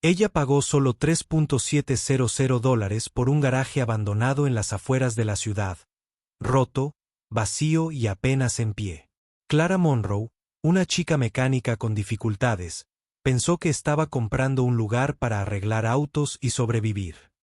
Ella pagó solo $3.700 por un garaje abandonado en las afueras de la ciudad, roto, vacío y apenas en pie. Clara Monroe, una chica mecánica con dificultades, pensó que estaba comprando un lugar para arreglar autos y sobrevivir.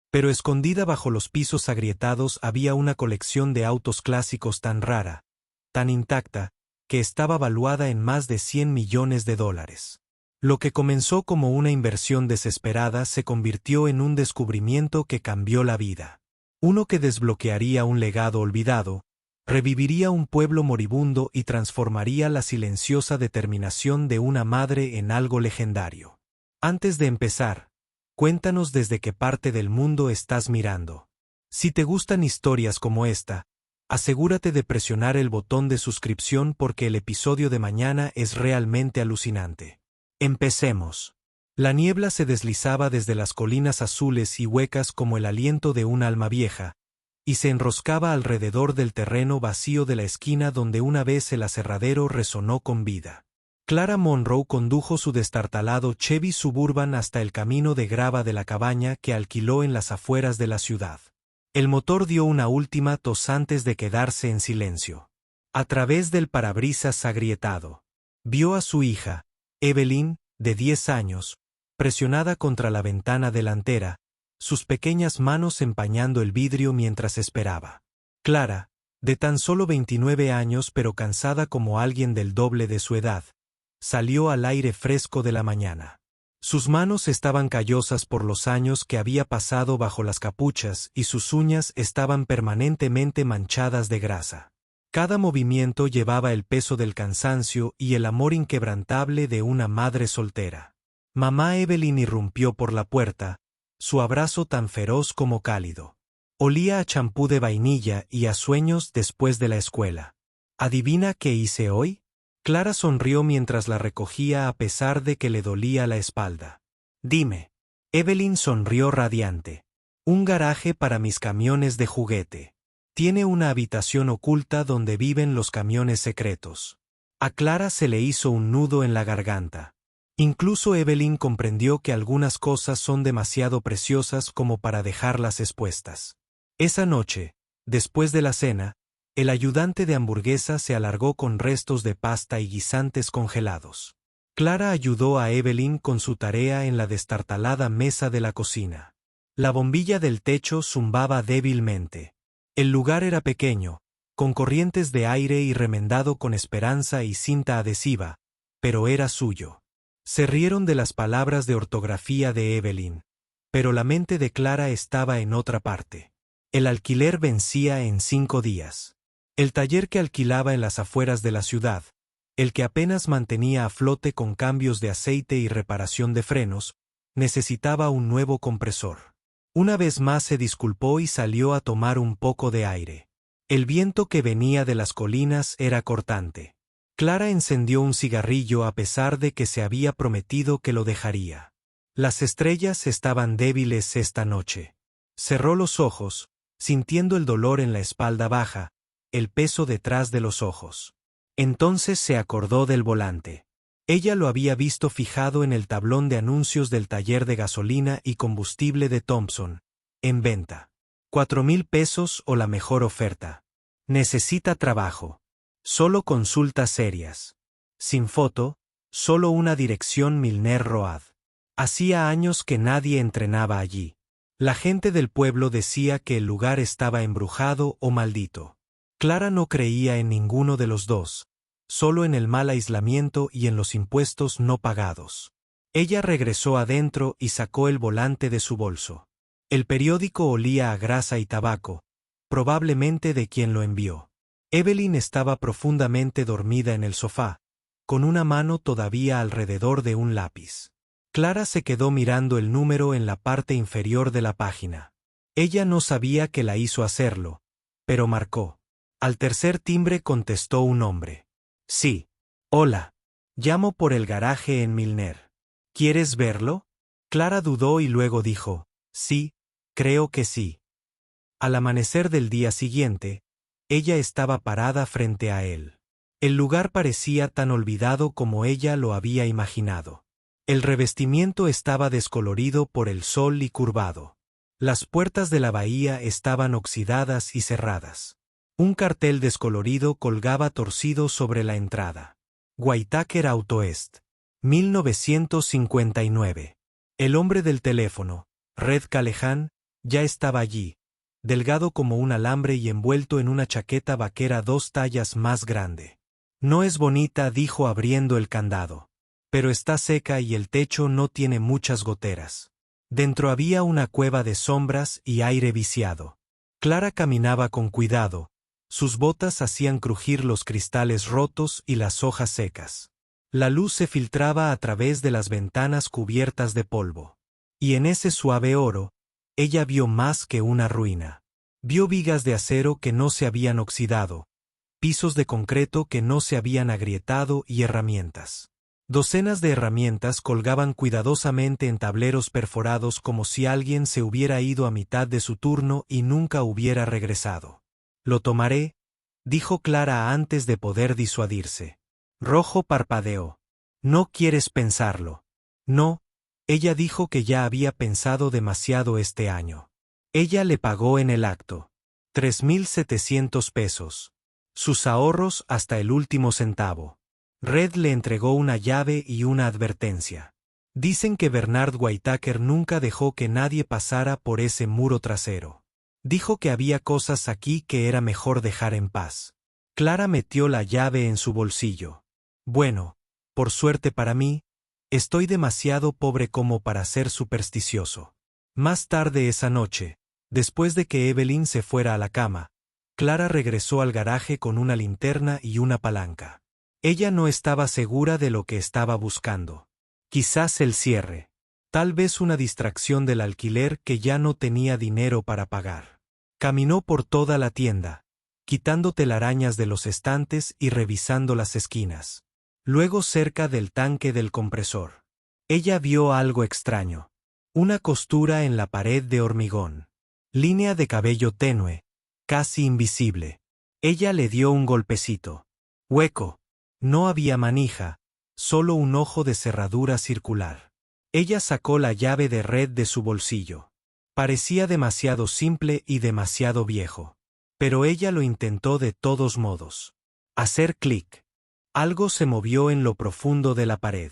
Pero escondida bajo los pisos agrietados había una colección de autos clásicos tan rara, tan intacta, que estaba valuada en más de $100 millones. Lo que comenzó como una inversión desesperada se convirtió en un descubrimiento que cambió la vida. Uno que desbloquearía un legado olvidado, reviviría un pueblo moribundo y transformaría la silenciosa determinación de una madre en algo legendario. Antes de empezar, cuéntanos desde qué parte del mundo estás mirando. Si te gustan historias como esta, asegúrate de presionar el botón de suscripción porque el episodio de mañana es realmente alucinante. Empecemos. La niebla se deslizaba desde las colinas azules y huecas como el aliento de un alma vieja, y se enroscaba alrededor del terreno vacío de la esquina donde una vez el aserradero resonó con vida. Clara Monroe condujo su destartalado Chevy Suburban hasta el camino de grava de la cabaña que alquiló en las afueras de la ciudad. El motor dio una última tos antes de quedarse en silencio. A través del parabrisas agrietado, vio a su hija, Evelyn, de 10 años, presionada contra la ventana delantera, sus pequeñas manos empañando el vidrio mientras esperaba. Clara, de tan solo 29 años pero cansada como alguien del doble de su edad, salió al aire fresco de la mañana. Sus manos estaban callosas por los años que había pasado bajo las capuchas y sus uñas estaban permanentemente manchadas de grasa. Cada movimiento llevaba el peso del cansancio y el amor inquebrantable de una madre soltera. Mamá Evelyn irrumpió por la puerta, su abrazo tan feroz como cálido. Olía a champú de vainilla y a sueños después de la escuela. ¿Adivina qué hice hoy? Clara sonrió mientras la recogía a pesar de que le dolía la espalda. Dime. Evelyn sonrió radiante. Un garaje para mis camiones de juguete. Tiene una habitación oculta donde viven los camiones secretos. A Clara se le hizo un nudo en la garganta. Incluso Evelyn comprendió que algunas cosas son demasiado preciosas como para dejarlas expuestas. Esa noche, después de la cena, el ayudante de hamburguesa se alargó con restos de pasta y guisantes congelados. Clara ayudó a Evelyn con su tarea en la destartalada mesa de la cocina. La bombilla del techo zumbaba débilmente. El lugar era pequeño, con corrientes de aire y remendado con esperanza y cinta adhesiva, pero era suyo. Se rieron de las palabras de ortografía de Evelyn, pero la mente de Clara estaba en otra parte. El alquiler vencía en 5 días. El taller que alquilaba en las afueras de la ciudad, el que apenas mantenía a flote con cambios de aceite y reparación de frenos, necesitaba un nuevo compresor. Una vez más se disculpó y salió a tomar un poco de aire. El viento que venía de las colinas era cortante. Clara encendió un cigarrillo a pesar de que se había prometido que lo dejaría. Las estrellas estaban débiles esta noche. Cerró los ojos, sintiendo el dolor en la espalda baja, el peso detrás de los ojos. Entonces se acordó del volante. Ella lo había visto fijado en el tablón de anuncios del taller de gasolina y combustible de Thompson, en venta. $4,000 o la mejor oferta. Necesita trabajo. Solo consultas serias. Sin foto, solo una dirección Milner Road. Hacía años que nadie entrenaba allí. La gente del pueblo decía que el lugar estaba embrujado o maldito. Clara no creía en ninguno de los dos, solo en el mal aislamiento y en los impuestos no pagados. Ella regresó adentro y sacó el volante de su bolso. El periódico olía a grasa y tabaco, probablemente de quien lo envió. Evelyn estaba profundamente dormida en el sofá, con una mano todavía alrededor de un lápiz. Clara se quedó mirando el número en la parte inferior de la página. Ella no sabía que la hizo hacerlo, pero marcó. Al tercer timbre contestó un hombre. Sí. Hola. Llamo por el garaje en Milner. ¿Quieres verlo? Clara dudó y luego dijo, sí, creo que sí. Al amanecer del día siguiente, ella estaba parada frente a él. El lugar parecía tan olvidado como ella lo había imaginado. El revestimiento estaba descolorido por el sol y curvado. Las puertas de la bahía estaban oxidadas y cerradas. Un cartel descolorido colgaba torcido sobre la entrada. Waitakere Auto Est. 1959. El hombre del teléfono, Red Callahan, ya estaba allí, delgado como un alambre y envuelto en una chaqueta vaquera 2 tallas más grande. No es bonita, dijo abriendo el candado. Pero está seca y el techo no tiene muchas goteras. Dentro había una cueva de sombras y aire viciado. Clara caminaba con cuidado. Sus botas hacían crujir los cristales rotos y las hojas secas. La luz se filtraba a través de las ventanas cubiertas de polvo. Y en ese suave oro, ella vio más que una ruina. Vio vigas de acero que no se habían oxidado, pisos de concreto que no se habían agrietado y herramientas. Docenas de herramientas colgaban cuidadosamente en tableros perforados como si alguien se hubiera ido a mitad de su turno y nunca hubiera regresado. «Lo tomaré», dijo Clara antes de poder disuadirse. Rojo parpadeó. «No quieres pensarlo». «No», ella dijo que ya había pensado demasiado este año. Ella le pagó en el acto. 3.700 pesos. Sus ahorros hasta el último centavo. Red le entregó una llave y una advertencia. Dicen que Bernard Waitakere nunca dejó que nadie pasara por ese muro trasero. Dijo que había cosas aquí que era mejor dejar en paz. Clara metió la llave en su bolsillo. Bueno, por suerte para mí, estoy demasiado pobre como para ser supersticioso. Más tarde esa noche, después de que Evelyn se fuera a la cama, Clara regresó al garaje con una linterna y una palanca. Ella no estaba segura de lo que estaba buscando. Quizás el cierre. Tal vez una distracción del alquiler que ya no tenía dinero para pagar. Caminó por toda la tienda, quitando telarañas de los estantes y revisando las esquinas. Luego cerca del tanque del compresor. Ella vio algo extraño. Una costura en la pared de hormigón. Línea de cabello tenue, casi invisible. Ella le dio un golpecito. Hueco. No había manija, solo un ojo de cerradura circular. Ella sacó la llave de Red de su bolsillo. Parecía demasiado simple y demasiado viejo. Pero ella lo intentó de todos modos. Hacer clic. Algo se movió en lo profundo de la pared.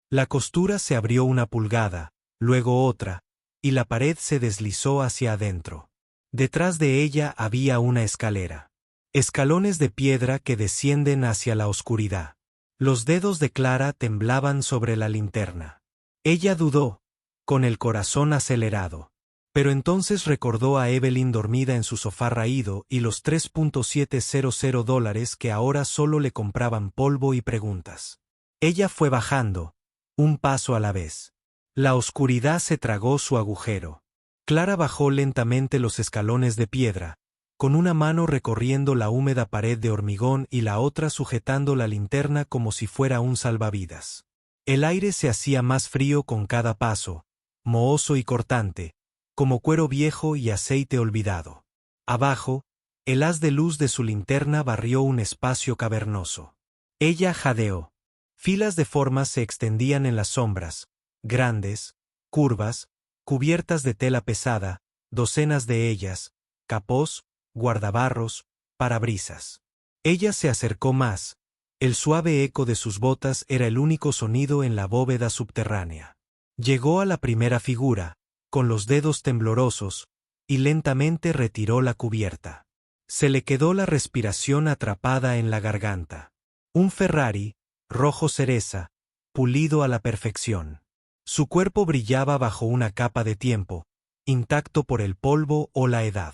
La costura se abrió 1 pulgada, luego otra, y la pared se deslizó hacia adentro. Detrás de ella había una escalera. Escalones de piedra que descienden hacia la oscuridad. Los dedos de Clara temblaban sobre la linterna. Ella dudó, con el corazón acelerado. Pero entonces recordó a Evelyn dormida en su sofá raído y los $3.700 que ahora solo le compraban polvo y preguntas. Ella fue bajando, un paso a la vez. La oscuridad se tragó su agujero. Clara bajó lentamente los escalones de piedra, con una mano recorriendo la húmeda pared de hormigón y la otra sujetando la linterna como si fuera un salvavidas. El aire se hacía más frío con cada paso, mohoso y cortante, como cuero viejo y aceite olvidado. Abajo, el haz de luz de su linterna barrió un espacio cavernoso. Ella jadeó. Filas de formas se extendían en las sombras, grandes, curvas, cubiertas de tela pesada, docenas de ellas, capós, guardabarros, parabrisas. Ella se acercó más. El suave eco de sus botas era el único sonido en la bóveda subterránea. Llegó a la primera figura, con los dedos temblorosos, y lentamente retiró la cubierta. Se le quedó la respiración atrapada en la garganta. Un Ferrari, rojo cereza, pulido a la perfección. Su cuerpo brillaba bajo una capa de tiempo, intacto por el polvo o la edad.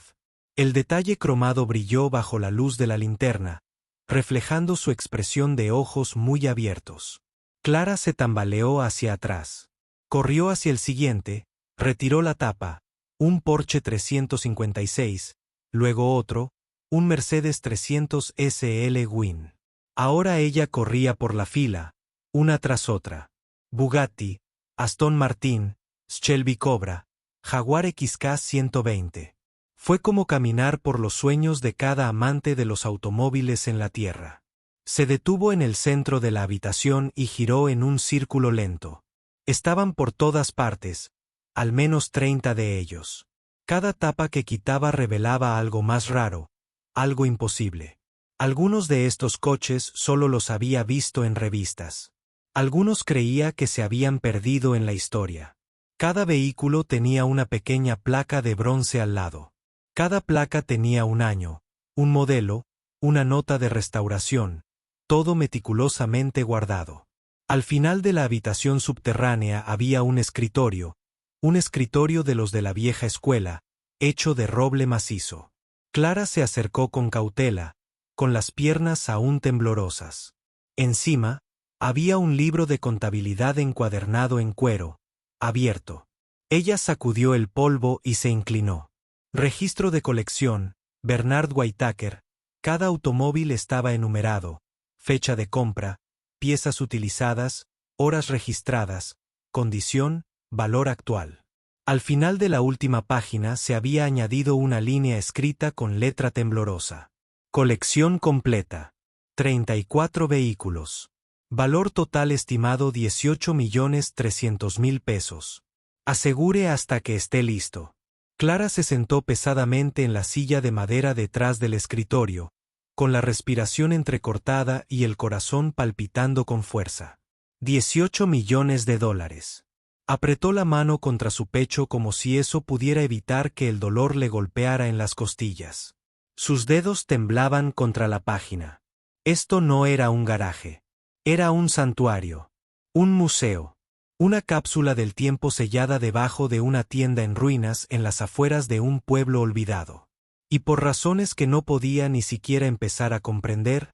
El detalle cromado brilló bajo la luz de la linterna, reflejando su expresión de ojos muy abiertos. Clara se tambaleó hacia atrás. Corrió hacia el siguiente, retiró la tapa, un Porsche 356, luego otro, un Mercedes 300 SL Win. Ahora ella corría por la fila, una tras otra. Bugatti, Aston Martin, Shelby Cobra, Jaguar XK 120. Fue como caminar por los sueños de cada amante de los automóviles en la tierra. Se detuvo en el centro de la habitación y giró en un círculo lento. Estaban por todas partes, al menos 30 de ellos. Cada tapa que quitaba revelaba algo más raro, algo imposible. Algunos de estos coches solo los había visto en revistas. Algunos creía que se habían perdido en la historia. Cada vehículo tenía una pequeña placa de bronce al lado. Cada placa tenía un año, un modelo, una nota de restauración, todo meticulosamente guardado. Al final de la habitación subterránea había un escritorio de los de la vieja escuela, hecho de roble macizo. Clara se acercó con cautela, con las piernas aún temblorosas. Encima, había un libro de contabilidad encuadernado en cuero, abierto. Ella sacudió el polvo y se inclinó. Registro de colección, Bernard Whitaker. Cada automóvil estaba enumerado, fecha de compra, piezas utilizadas, horas registradas, condición, valor actual. Al final de la última página se había añadido una línea escrita con letra temblorosa. Colección completa. 34 vehículos. Valor total estimado 18.300.000 pesos. Asegure hasta que esté listo. Clara se sentó pesadamente en la silla de madera detrás del escritorio, con la respiración entrecortada y el corazón palpitando con fuerza. 18 millones de dólares. Apretó la mano contra su pecho como si eso pudiera evitar que el dolor le golpeara en las costillas. Sus dedos temblaban contra la página. Esto no era un garaje. Era un santuario. Un museo. Una cápsula del tiempo sellada debajo de una tienda en ruinas en las afueras de un pueblo olvidado. Y por razones que no podía ni siquiera empezar a comprender,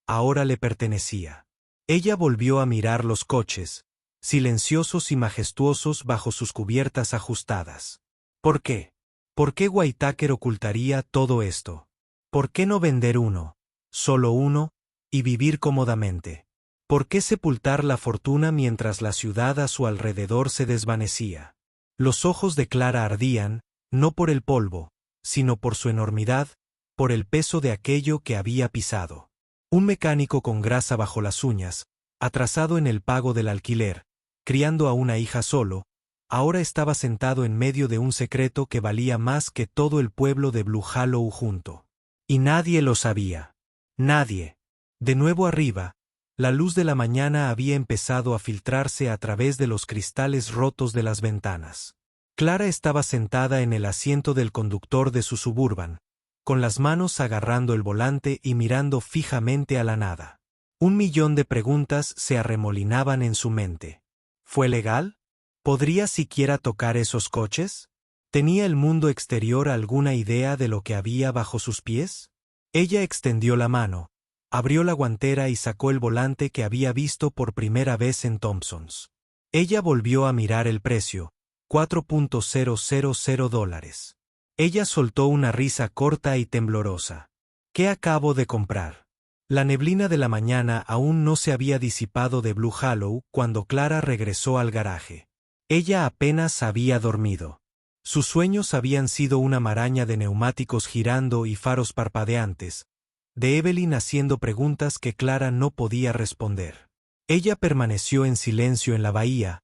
ahora le pertenecía. Ella volvió a mirar los coches, silenciosos y majestuosos bajo sus cubiertas ajustadas. ¿Por qué? ¿Por qué Whitaker ocultaría todo esto? ¿Por qué no vender uno, solo uno, y vivir cómodamente? ¿Por qué sepultar la fortuna mientras la ciudad a su alrededor se desvanecía? Los ojos de Clara ardían, no por el polvo, sino por su enormidad, por el peso de aquello que había pisado. Un mecánico con grasa bajo las uñas, atrasado en el pago del alquiler, criando a una hija solo, ahora estaba sentado en medio de un secreto que valía más que todo el pueblo de Blue Hollow junto. Y nadie lo sabía. Nadie. De nuevo arriba, la luz de la mañana había empezado a filtrarse a través de los cristales rotos de las ventanas. Clara estaba sentada en el asiento del conductor de su Suburban, con las manos agarrando el volante y mirando fijamente a la nada. 1.000.000 de preguntas se arremolinaban en su mente. ¿Fue legal? ¿Podría siquiera tocar esos coches? ¿Tenía el mundo exterior alguna idea de lo que había bajo sus pies? Ella extendió la mano, abrió la guantera y sacó el volante que había visto por primera vez en Thompson's. Ella volvió a mirar el precio, $4.000. Ella soltó una risa corta y temblorosa. ¿Qué acabo de comprar? La neblina de la mañana aún no se había disipado de Blue Hollow cuando Clara regresó al garaje. Ella apenas había dormido. Sus sueños habían sido una maraña de neumáticos girando y faros parpadeantes, de Evelyn haciendo preguntas que Clara no podía responder. Ella permaneció en silencio en la bahía,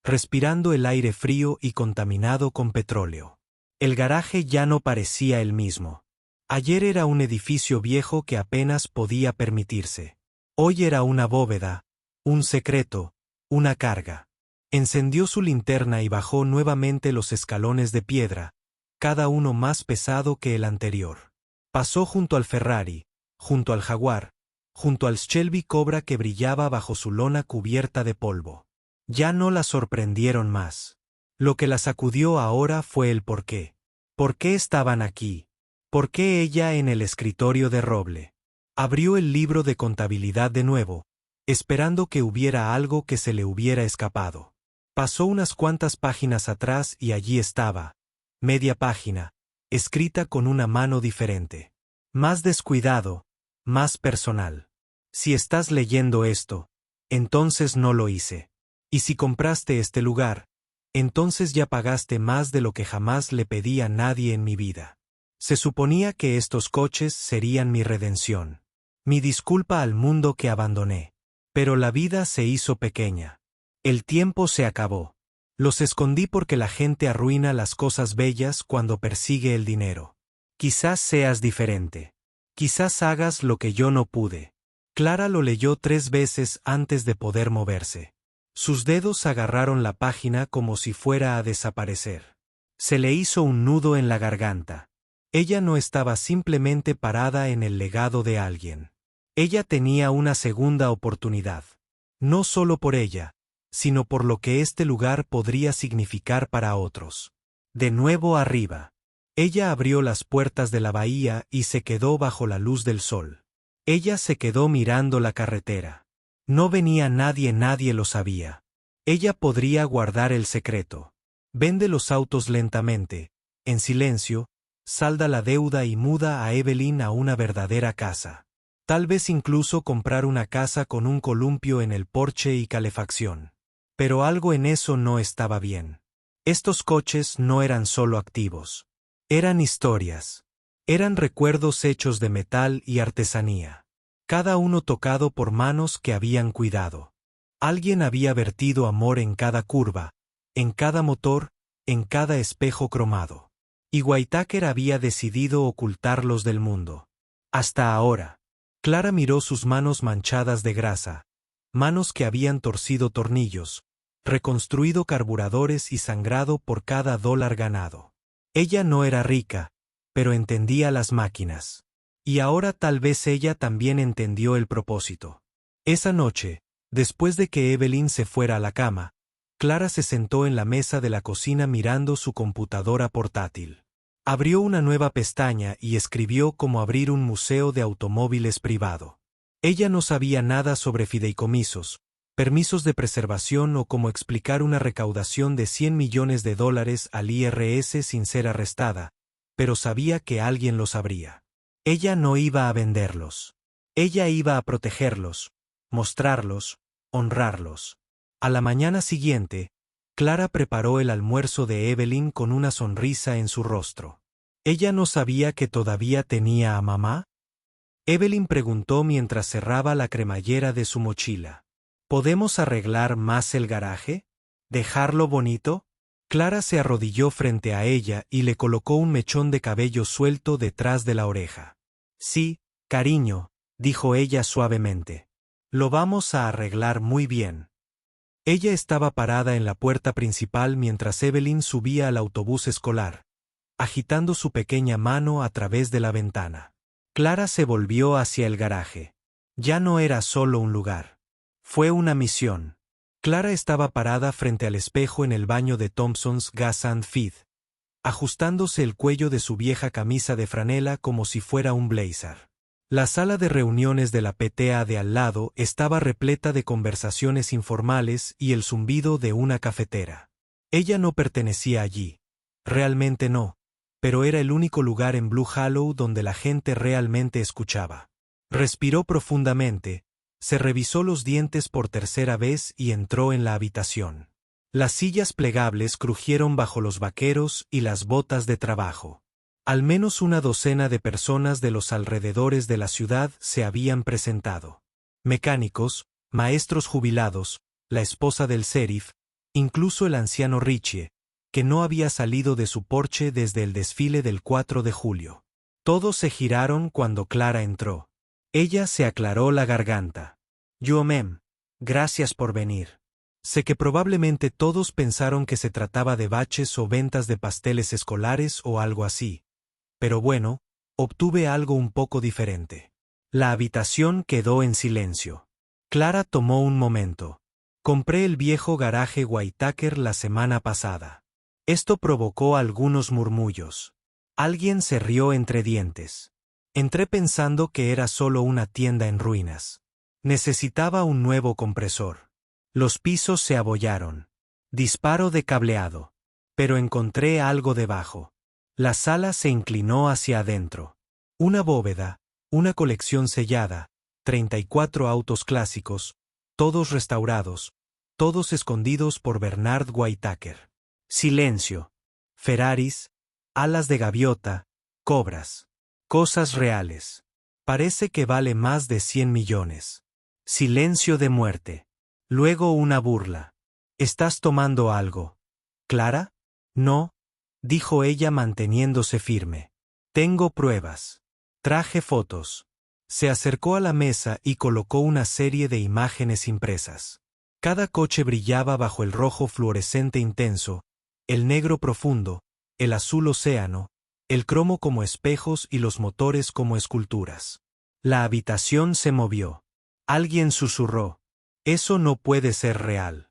respirando el aire frío y contaminado con petróleo. El garaje ya no parecía el mismo. Ayer era un edificio viejo que apenas podía permitirse. Hoy era una bóveda, un secreto, una carga. Encendió su linterna y bajó nuevamente los escalones de piedra, cada uno más pesado que el anterior. Pasó junto al Ferrari, junto al Jaguar, junto al Shelby Cobra que brillaba bajo su lona cubierta de polvo. Ya no la sorprendieron más. Lo que la sacudió ahora fue el por qué. ¿Por qué estaban aquí? ¿Por qué ella en el escritorio de roble? Abrió el libro de contabilidad de nuevo, esperando que hubiera algo que se le hubiera escapado. Pasó unas cuantas páginas atrás y allí estaba, media página, escrita con una mano diferente. Más descuidado, más personal. Si estás leyendo esto, entonces no lo hice. Y si compraste este lugar, entonces ya pagaste más de lo que jamás le pedí a nadie en mi vida. Se suponía que estos coches serían mi redención. Mi disculpa al mundo que abandoné. Pero la vida se hizo pequeña. El tiempo se acabó. Los escondí porque la gente arruina las cosas bellas cuando persigue el dinero. Quizás seas diferente. Quizás hagas lo que yo no pude. Clara lo leyó 3 veces antes de poder moverse. Sus dedos agarraron la página como si fuera a desaparecer. Se le hizo un nudo en la garganta. Ella no estaba simplemente parada en el legado de alguien. Ella tenía una segunda oportunidad. No solo por ella, sino por lo que este lugar podría significar para otros. De nuevo arriba. Ella abrió las puertas de la bahía y se quedó bajo la luz del sol. Ella se quedó mirando la carretera. No venía nadie, nadie lo sabía. Ella podría guardar el secreto. Vende los autos lentamente, en silencio, salda la deuda y muda a Evelyn a una verdadera casa. Tal vez incluso comprar una casa con un columpio en el porche y calefacción. Pero algo en eso no estaba bien. Estos coches no eran solo activos. Eran historias. Eran recuerdos hechos de metal y artesanía. Cada uno tocado por manos que habían cuidado. Alguien había vertido amor en cada curva, en cada motor, en cada espejo cromado. Y Whitaker había decidido ocultarlos del mundo. Hasta ahora. Clara miró sus manos manchadas de grasa, manos que habían torcido tornillos, reconstruido carburadores y sangrado por cada dólar ganado. Ella no era rica, pero entendía las máquinas. Y ahora tal vez ella también entendió el propósito. Esa noche, después de que Evelyn se fuera a la cama, Clara se sentó en la mesa de la cocina mirando su computadora portátil. Abrió una nueva pestaña y escribió cómo abrir un museo de automóviles privado. Ella no sabía nada sobre fideicomisos, permisos de preservación o cómo explicar una recaudación de $100 millones al IRS sin ser arrestada, pero sabía que alguien lo sabría. Ella no iba a venderlos. Ella iba a protegerlos, mostrarlos, honrarlos. A la mañana siguiente, Clara preparó el almuerzo de Evelyn con una sonrisa en su rostro. ¿Ella no sabía que todavía tenía a mamá? Evelyn preguntó mientras cerraba la cremallera de su mochila. ¿Podemos arreglar más el garaje? ¿Dejarlo bonito? Clara se arrodilló frente a ella y le colocó un mechón de cabello suelto detrás de la oreja. Sí, cariño, dijo ella suavemente. Lo vamos a arreglar muy bien. Ella estaba parada en la puerta principal mientras Evelyn subía al autobús escolar, agitando su pequeña mano a través de la ventana. Clara se volvió hacia el garaje. Ya no era solo un lugar. Fue una misión. Clara estaba parada frente al espejo en el baño de Thompson's Gas and Feed, ajustándose el cuello de su vieja camisa de franela como si fuera un blazer. La sala de reuniones de la PTA de al lado estaba repleta de conversaciones informales y el zumbido de una cafetera. Ella no pertenecía allí. Realmente no. Pero era el único lugar en Blue Hollow donde la gente realmente escuchaba. Respiró profundamente, se revisó los dientes por tercera vez y entró en la habitación. Las sillas plegables crujieron bajo los vaqueros y las botas de trabajo. Al menos una docena de personas de los alrededores de la ciudad se habían presentado. Mecánicos, maestros jubilados, la esposa del sheriff, incluso el anciano Ritchie, que no había salido de su porche desde el desfile del 4 de julio. Todos se giraron cuando Clara entró. Ella se aclaró la garganta. Mem, gracias por venir. Sé que probablemente todos pensaron que se trataba de baches o ventas de pasteles escolares o algo así. Pero bueno, obtuve algo un poco diferente. La habitación quedó en silencio. Clara tomó un momento. Compré el viejo garaje Whitaker la semana pasada. Esto provocó algunos murmullos. Alguien se rió entre dientes. Entré pensando que era solo una tienda en ruinas. Necesitaba un nuevo compresor. Los pisos se abollaron. Disparo de cableado. Pero encontré algo debajo. La sala se inclinó hacia adentro. Una bóveda, una colección sellada, 34 autos clásicos, todos restaurados, todos escondidos por Bernard Whitaker. Silencio. Ferraris, alas de gaviota, cobras. Cosas reales. Parece que vale más de 100 millones. Silencio de muerte. Luego una burla. ¿Estás tomando algo, Clara? No, dijo ella manteniéndose firme. Tengo pruebas. Traje fotos. Se acercó a la mesa y colocó una serie de imágenes impresas. Cada coche brillaba bajo el rojo fluorescente intenso, el negro profundo, el azul océano, el cromo como espejos y los motores como esculturas. La habitación se movió. Alguien susurró. Eso no puede ser real.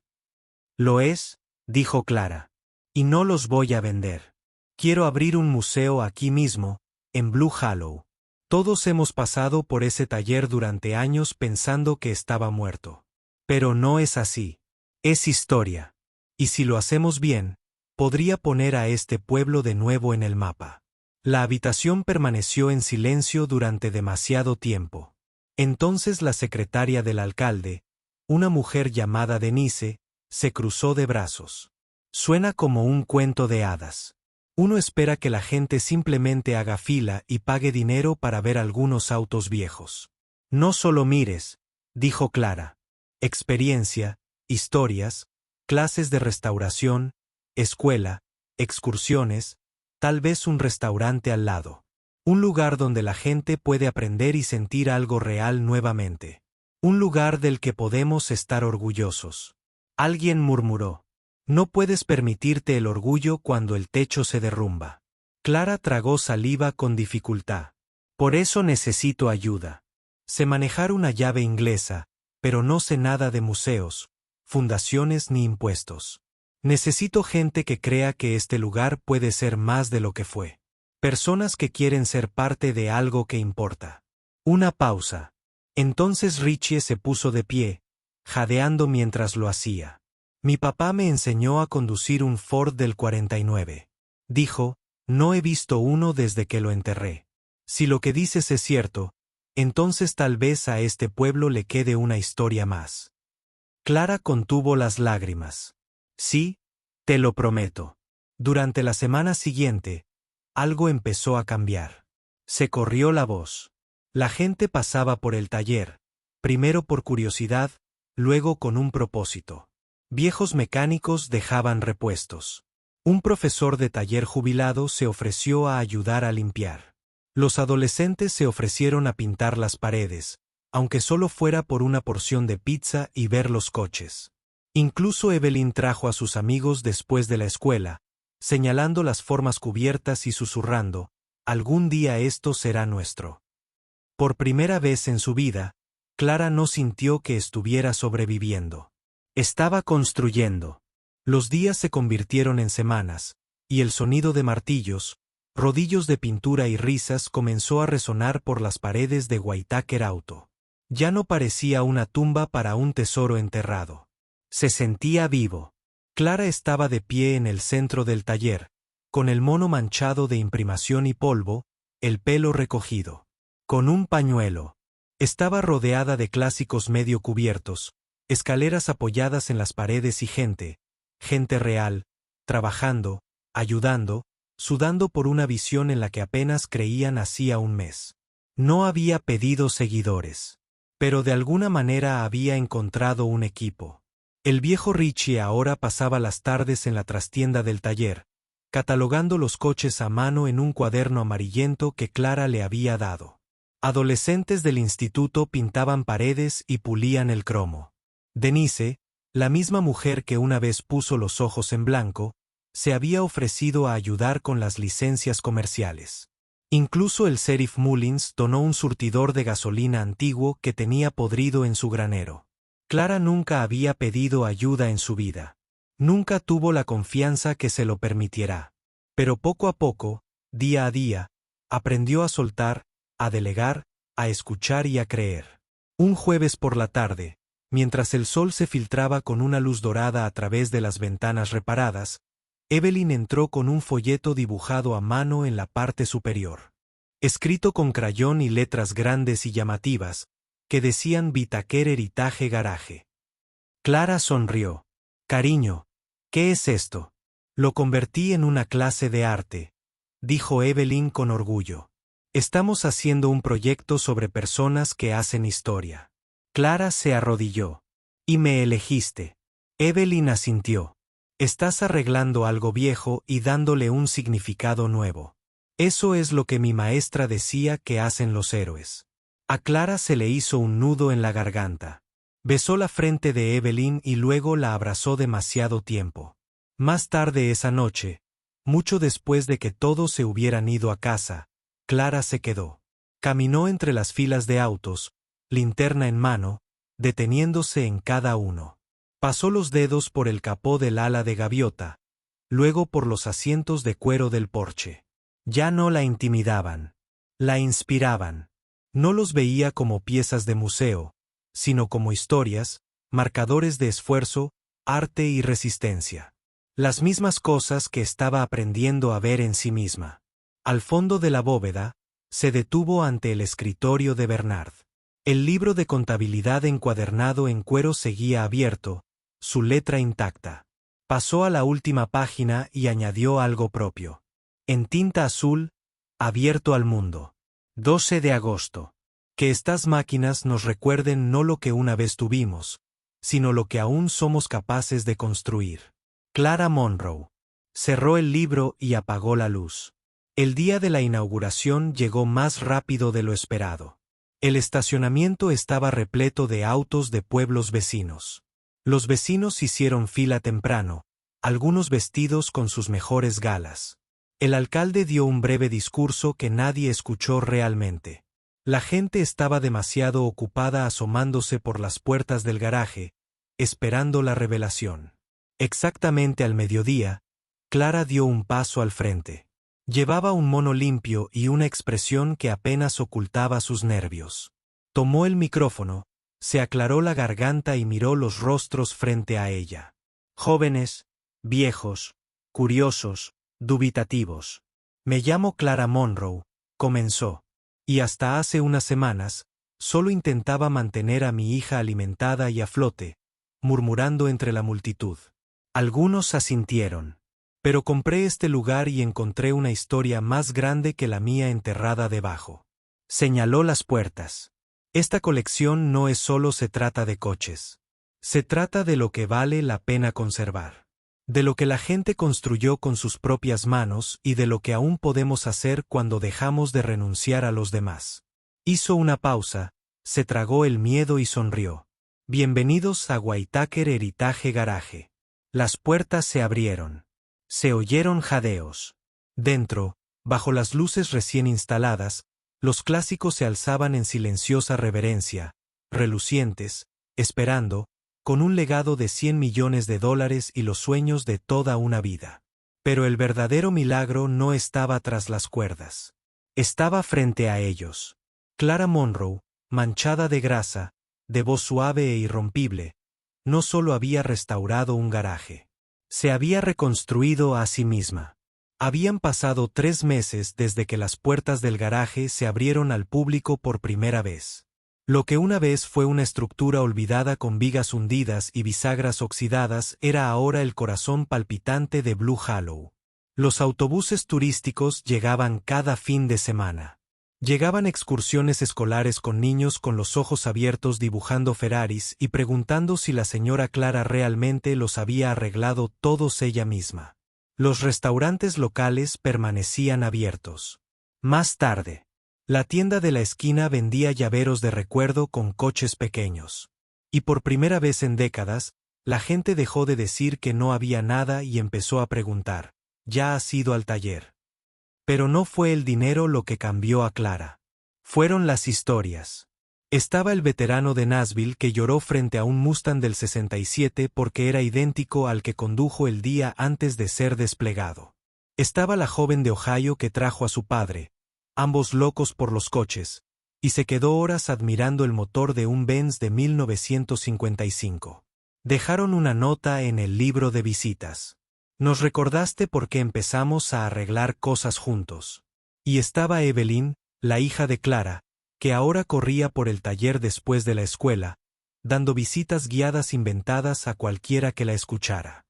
Lo es, dijo Clara. Y no los voy a vender. Quiero abrir un museo aquí mismo, en Blue Hollow. Todos hemos pasado por ese taller durante años pensando que estaba muerto. Pero no es así. Es historia. Y si lo hacemos bien, podría poner a este pueblo de nuevo en el mapa. La habitación permaneció en silencio durante demasiado tiempo. Entonces la secretaria del alcalde, una mujer llamada Denise, se cruzó de brazos. Suena como un cuento de hadas. Uno espera que la gente simplemente haga fila y pague dinero para ver algunos autos viejos. No solo mires, dijo Clara. Experiencia, historias, clases de restauración, escuela, excursiones, tal vez un restaurante al lado. Un lugar donde la gente puede aprender y sentir algo real nuevamente. Un lugar del que podemos estar orgullosos. Alguien murmuró. No puedes permitirte el orgullo cuando el techo se derrumba. Clara tragó saliva con dificultad. Por eso necesito ayuda. Sé manejar una llave inglesa, pero no sé nada de museos, fundaciones ni impuestos. Necesito gente que crea que este lugar puede ser más de lo que fue. Personas que quieren ser parte de algo que importa. Una pausa. Entonces Richie se puso de pie, jadeando mientras lo hacía. Mi papá me enseñó a conducir un Ford del 49. Dijo, no he visto uno desde que lo enterré. Si lo que dices es cierto, entonces tal vez a este pueblo le quede una historia más. Clara contuvo las lágrimas. Sí, te lo prometo. Durante la semana siguiente, algo empezó a cambiar. Se corrió la voz. La gente pasaba por el taller, primero por curiosidad, luego con un propósito. Viejos mecánicos dejaban repuestos. Un profesor de taller jubilado se ofreció a ayudar a limpiar. Los adolescentes se ofrecieron a pintar las paredes, aunque solo fuera por una porción de pizza y ver los coches. Incluso Evelyn trajo a sus amigos después de la escuela, señalando las formas cubiertas y susurrando, algún día esto será nuestro. Por primera vez en su vida, Clara no sintió que estuviera sobreviviendo. Estaba construyendo. Los días se convirtieron en semanas, y el sonido de martillos, rodillos de pintura y risas comenzó a resonar por las paredes de Whitaker Auto. Ya no parecía una tumba para un tesoro enterrado. Se sentía vivo. Clara estaba de pie en el centro del taller, con el mono manchado de imprimación y polvo, el pelo recogido. Con un pañuelo. Estaba rodeada de clásicos medio cubiertos, escaleras apoyadas en las paredes y gente real, trabajando, ayudando, sudando por una visión en la que apenas creían hacía un mes. No había pedido seguidores, pero de alguna manera había encontrado un equipo. El viejo Richie ahora pasaba las tardes en la trastienda del taller, catalogando los coches a mano en un cuaderno amarillento que Clara le había dado. Adolescentes del instituto pintaban paredes y pulían el cromo. Denise, la misma mujer que una vez puso los ojos en blanco, se había ofrecido a ayudar con las licencias comerciales. Incluso el sheriff Mullins donó un surtidor de gasolina antiguo que tenía podrido en su granero. Clara nunca había pedido ayuda en su vida. Nunca tuvo la confianza que se lo permitiera. Pero poco a poco, día a día, aprendió a soltar, a delegar, a escuchar y a creer. Un jueves por la tarde, mientras el sol se filtraba con una luz dorada a través de las ventanas reparadas, Evelyn entró con un folleto dibujado a mano en la parte superior. Escrito con crayón y letras grandes y llamativas, que decían Whitaker Heritage Garage. Clara sonrió. Cariño, ¿qué es esto? Lo convertí en una clase de arte, dijo Evelyn con orgullo. Estamos haciendo un proyecto sobre personas que hacen historia. Clara se arrodilló. Y me elegiste. Evelyn asintió. Estás arreglando algo viejo y dándole un significado nuevo. Eso es lo que mi maestra decía que hacen los héroes. A Clara se le hizo un nudo en la garganta. Besó la frente de Evelyn y luego la abrazó demasiado tiempo. Más tarde esa noche, mucho después de que todos se hubieran ido a casa, Clara se quedó. Caminó entre las filas de autos, linterna en mano, deteniéndose en cada uno. Pasó los dedos por el capó del ala de gaviota, luego por los asientos de cuero del porche. Ya no la intimidaban. La inspiraban. No los veía como piezas de museo, sino como historias, marcadores de esfuerzo, arte y resistencia. Las mismas cosas que estaba aprendiendo a ver en sí misma. Al fondo de la bóveda, se detuvo ante el escritorio de Bernard. El libro de contabilidad encuadernado en cuero seguía abierto, su letra intacta. Pasó a la última página y añadió algo propio. En tinta azul, abierto al mundo. 12 de agosto. Que estas máquinas nos recuerden no lo que una vez tuvimos, sino lo que aún somos capaces de construir. Clara Monroe. Cerró el libro y apagó la luz. El día de la inauguración llegó más rápido de lo esperado. El estacionamiento estaba repleto de autos de pueblos vecinos. Los vecinos hicieron fila temprano, algunos vestidos con sus mejores galas. El alcalde dio un breve discurso que nadie escuchó realmente. La gente estaba demasiado ocupada asomándose por las puertas del garaje, esperando la revelación. Exactamente al mediodía, Clara dio un paso al frente. Llevaba un mono limpio y una expresión que apenas ocultaba sus nervios. Tomó el micrófono, se aclaró la garganta y miró los rostros frente a ella. Jóvenes, viejos, curiosos, dubitativos. Me llamo Clara Monroe, comenzó. Y hasta hace unas semanas, solo intentaba mantener a mi hija alimentada y a flote, murmurando entre la multitud. Algunos asintieron. Pero compré este lugar y encontré una historia más grande que la mía enterrada debajo. Señaló las puertas. Esta colección no es solo se trata de coches. Se trata de lo que vale la pena conservar. De lo que la gente construyó con sus propias manos y de lo que aún podemos hacer cuando dejamos de renunciar a los demás. Hizo una pausa, se tragó el miedo y sonrió. Bienvenidos a Whitaker Heritage Garage. Las puertas se abrieron. Se oyeron jadeos. Dentro, bajo las luces recién instaladas, los clásicos se alzaban en silenciosa reverencia, relucientes, esperando, con un legado de $100 millones y los sueños de toda una vida. Pero el verdadero milagro no estaba tras las cuerdas. Estaba frente a ellos. Clara Monroe, manchada de grasa, de voz suave e irrompible, no solo había restaurado un garaje. Se había reconstruido a sí misma. Habían pasado 3 meses desde que las puertas del garaje se abrieron al público por primera vez. Lo que una vez fue una estructura olvidada con vigas hundidas y bisagras oxidadas era ahora el corazón palpitante de Blue Hollow. Los autobuses turísticos llegaban cada fin de semana. Llegaban excursiones escolares con niños con los ojos abiertos dibujando Ferraris y preguntando si la señora Clara realmente los había arreglado todos ella misma. Los restaurantes locales permanecían abiertos. Más tarde, la tienda de la esquina vendía llaveros de recuerdo con coches pequeños. Y por primera vez en décadas, la gente dejó de decir que no había nada y empezó a preguntar, ¿ya has ido al taller? Pero no fue el dinero lo que cambió a Clara. Fueron las historias. Estaba el veterano de Nashville que lloró frente a un Mustang del 67 porque era idéntico al que condujo el día antes de ser desplegado. Estaba la joven de Ohio que trajo a su padre, ambos locos por los coches, y se quedó horas admirando el motor de un Benz de 1955. Dejaron una nota en el libro de visitas. Nos recordaste por qué empezamos a arreglar cosas juntos. Y estaba Evelyn, la hija de Clara, que ahora corría por el taller después de la escuela, dando visitas guiadas inventadas a cualquiera que la escuchara.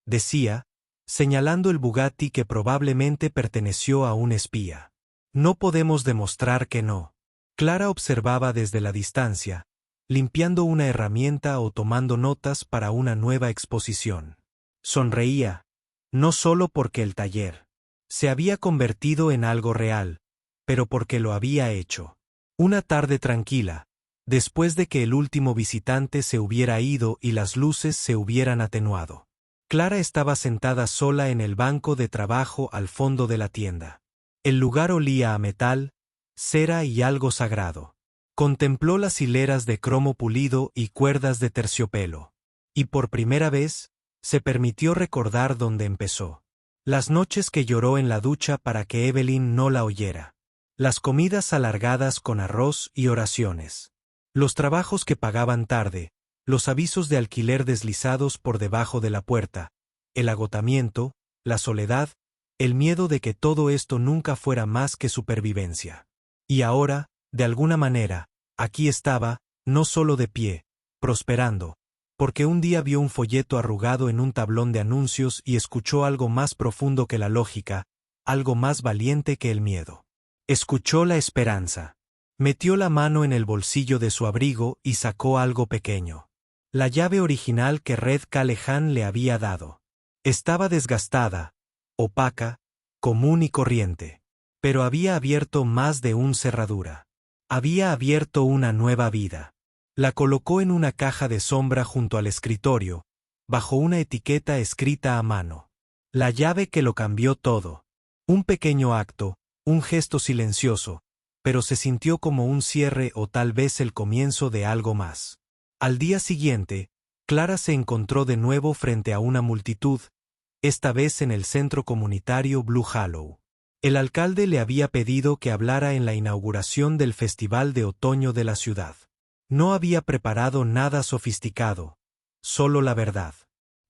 Decía, señalando el Bugatti que probablemente perteneció a un espía. No podemos demostrar que no. Clara observaba desde la distancia, limpiando una herramienta o tomando notas para una nueva exposición. Sonreía, no solo porque el taller se había convertido en algo real, pero porque lo había hecho. Una tarde tranquila, después de que el último visitante se hubiera ido y las luces se hubieran atenuado. Clara estaba sentada sola en el banco de trabajo al fondo de la tienda. El lugar olía a metal, cera y algo sagrado. Contempló las hileras de cromo pulido y cuerdas de terciopelo. Y por primera vez, se permitió recordar dónde empezó. Las noches que lloró en la ducha para que Evelyn no la oyera. Las comidas alargadas con arroz y oraciones. Los trabajos que pagaban tarde, los avisos de alquiler deslizados por debajo de la puerta, el agotamiento, la soledad, el miedo de que todo esto nunca fuera más que supervivencia. Y ahora, de alguna manera, aquí estaba, no solo de pie, prosperando, porque un día vio un folleto arrugado en un tablón de anuncios y escuchó algo más profundo que la lógica, algo más valiente que el miedo. Escuchó la esperanza. Metió la mano en el bolsillo de su abrigo y sacó algo pequeño. La llave original que Red Callahan le había dado. Estaba desgastada, opaca, común y corriente. Pero había abierto más de una cerradura. Había abierto una nueva vida. La colocó en una caja de sombra junto al escritorio, bajo una etiqueta escrita a mano. La llave que lo cambió todo. Un pequeño acto, un gesto silencioso, pero se sintió como un cierre o tal vez el comienzo de algo más. Al día siguiente, Clara se encontró de nuevo frente a una multitud, esta vez en el centro comunitario Blue Hollow. El alcalde le había pedido que hablara en la inauguración del Festival de Otoño de la ciudad. No había preparado nada sofisticado, solo la verdad.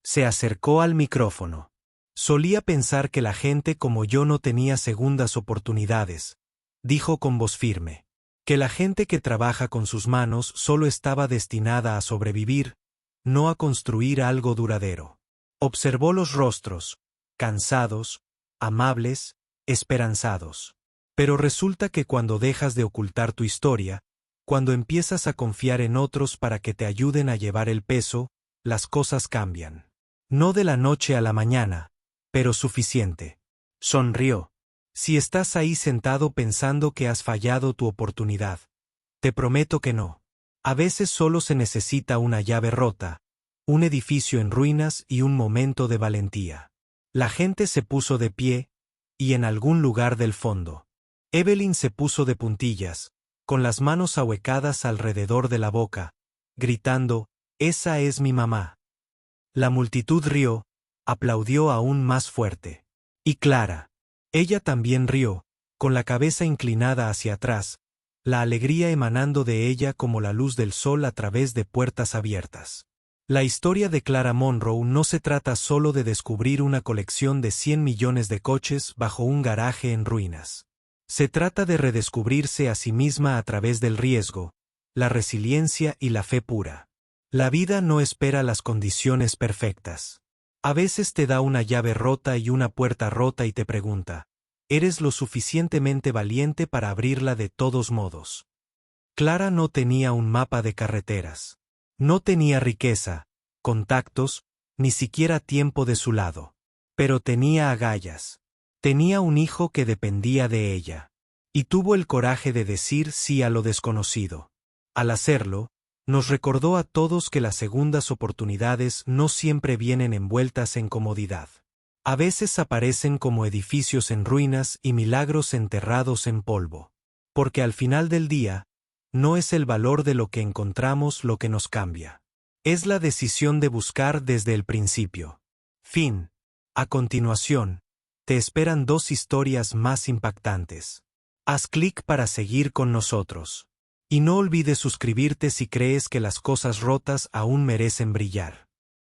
Se acercó al micrófono. Solía pensar que la gente como yo no tenía segundas oportunidades, dijo con voz firme. Que la gente que trabaja con sus manos solo estaba destinada a sobrevivir, no a construir algo duradero. Observó los rostros, cansados, amables, esperanzados. Pero resulta que cuando dejas de ocultar tu historia, cuando empiezas a confiar en otros para que te ayuden a llevar el peso, las cosas cambian. No de la noche a la mañana, pero suficiente. Sonrió. Si estás ahí sentado pensando que has fallado tu oportunidad, te prometo que no. A veces solo se necesita una llave rota, un edificio en ruinas y un momento de valentía. La gente se puso de pie, y en algún lugar del fondo. Evelyn se puso de puntillas, con las manos ahuecadas alrededor de la boca, gritando, «Esa es mi mamá». La multitud rió, aplaudió aún más fuerte. Y Clara. Ella también rió, con la cabeza inclinada hacia atrás, la alegría emanando de ella como la luz del sol a través de puertas abiertas. La historia de Clara Monroe no se trata solo de descubrir una colección de 100 millones de coches bajo un garaje en ruinas. Se trata de redescubrirse a sí misma a través del riesgo, la resiliencia y la fe pura. La vida no espera las condiciones perfectas. A veces te da una llave rota y una puerta rota y te pregunta, ¿eres lo suficientemente valiente para abrirla de todos modos? Clara no tenía un mapa de carreteras. No tenía riqueza, contactos, ni siquiera tiempo de su lado. Pero tenía agallas. Tenía un hijo que dependía de ella. Y tuvo el coraje de decir sí a lo desconocido. Al hacerlo, nos recordó a todos que las segundas oportunidades no siempre vienen envueltas en comodidad. A veces aparecen como edificios en ruinas y milagros enterrados en polvo. Porque al final del día, no es el valor de lo que encontramos lo que nos cambia. Es la decisión de buscar desde el principio. Fin. A continuación, te esperan 2 historias más impactantes. Haz clic para seguir con nosotros. Y no olvides suscribirte si crees que las cosas rotas aún merecen brillar.